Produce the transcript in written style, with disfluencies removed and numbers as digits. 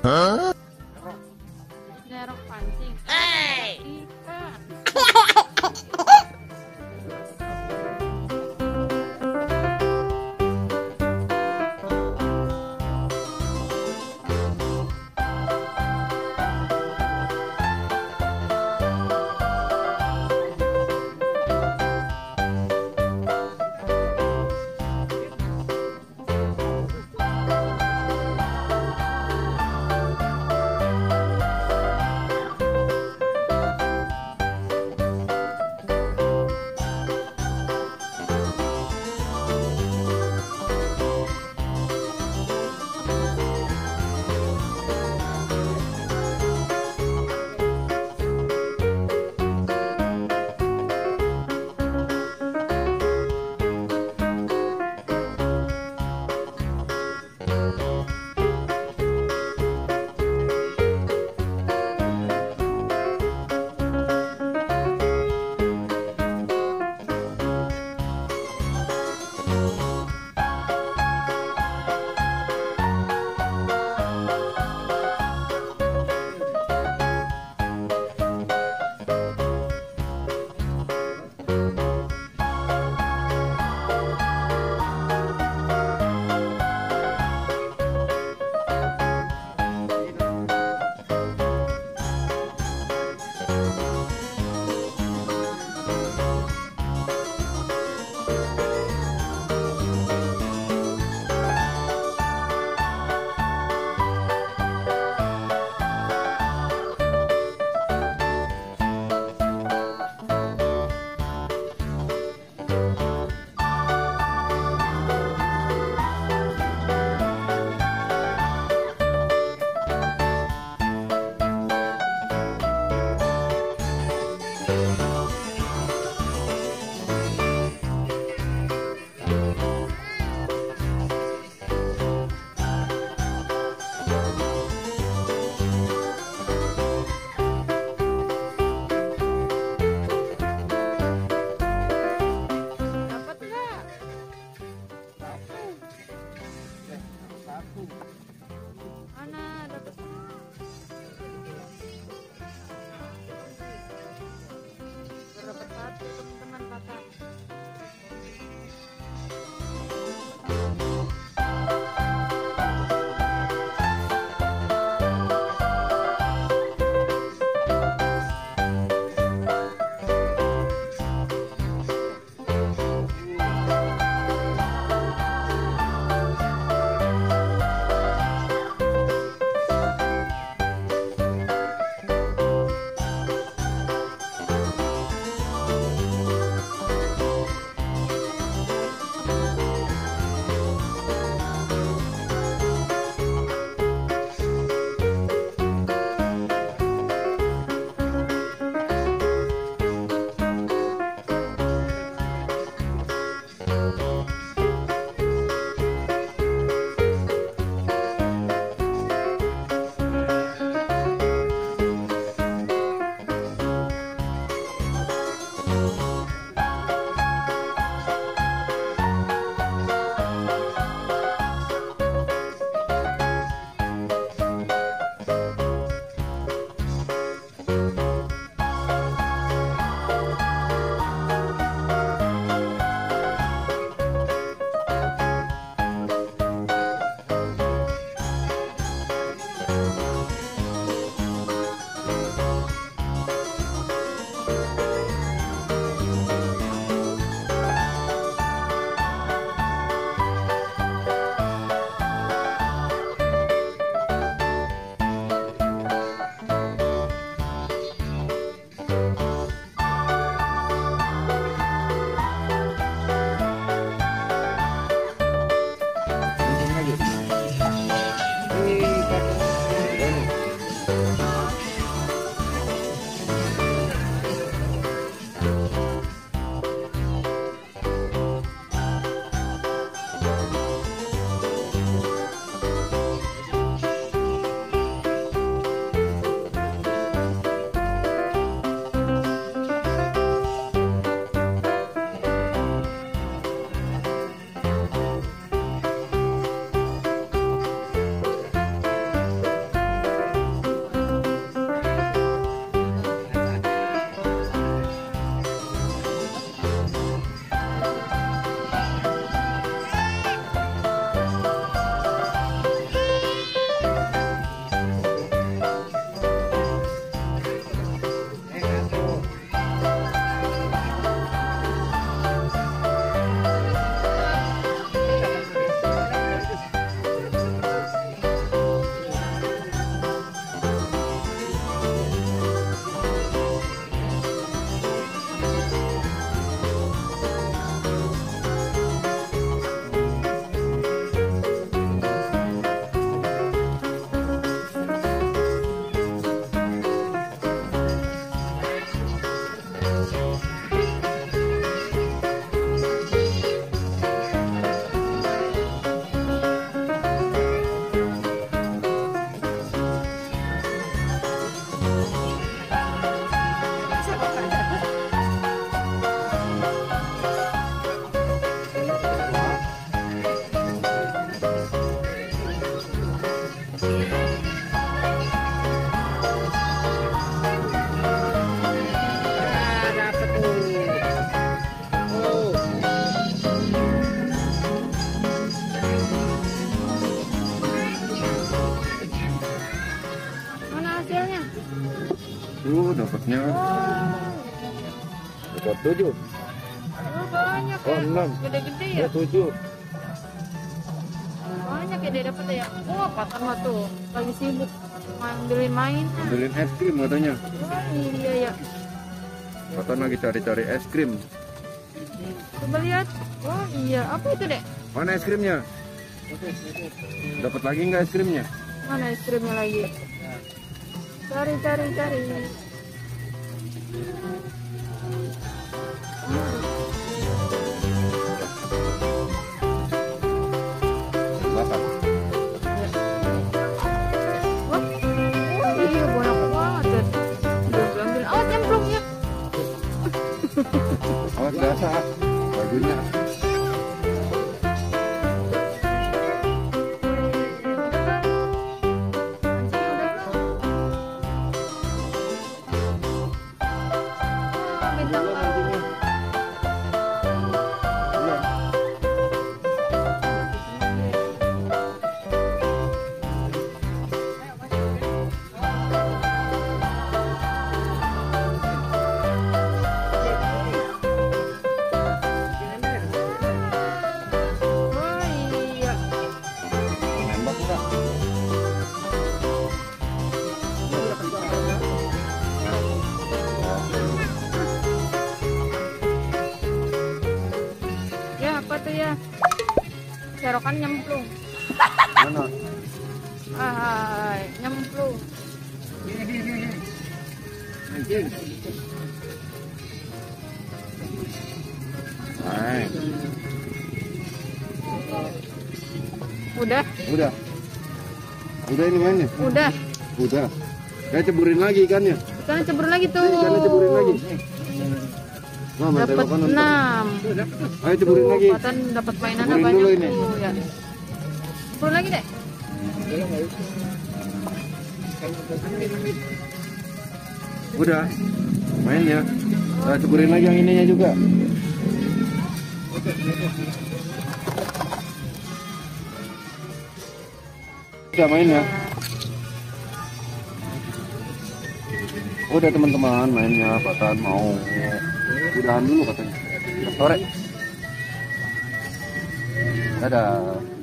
Serok pancing. Ikan. dapatnya. Wow. Dapat 7. Oh, banyak ya. 6. Gede-gede ya. 7. Banyak ya dia dapat ya. Wah, Fathan mah tuh lagi sibuk ngambilin mainan. Ambilin es krim katanya. Wah, iya ya. Fathan lagi cari-cari es krim. Coba lihat. Oh iya, apa itu dek? Mana es krimnya? Dapat lagi nggak es krimnya? Mana es krimnya lagi? Cari. Belakang. Wah, iya banyak banget. Udah ambil. Oh, nyemplungnya. Awas basah bajunya. Ya, serokan nyemplung. Mana? Nyemplung. Mancing. Hai. Udah. Udah ini mainnya? Udah. Kayak ceburin lagi ikannya. Ikannya cebur lagi tuh. Ikannya ceburin lagi. Mama, Dapat 6. Ayo ceburin lagi. Fathan dapat mainan Ceburin banyak dulu ini. tuh ya. Cebur lagi deh. Udah. Mainnya. Nah, ceburin lagi yang ininya juga. Udah mainnya. Udah teman-teman mainnya. Fathan mau udahan dulu katanya. Sore. Dadah.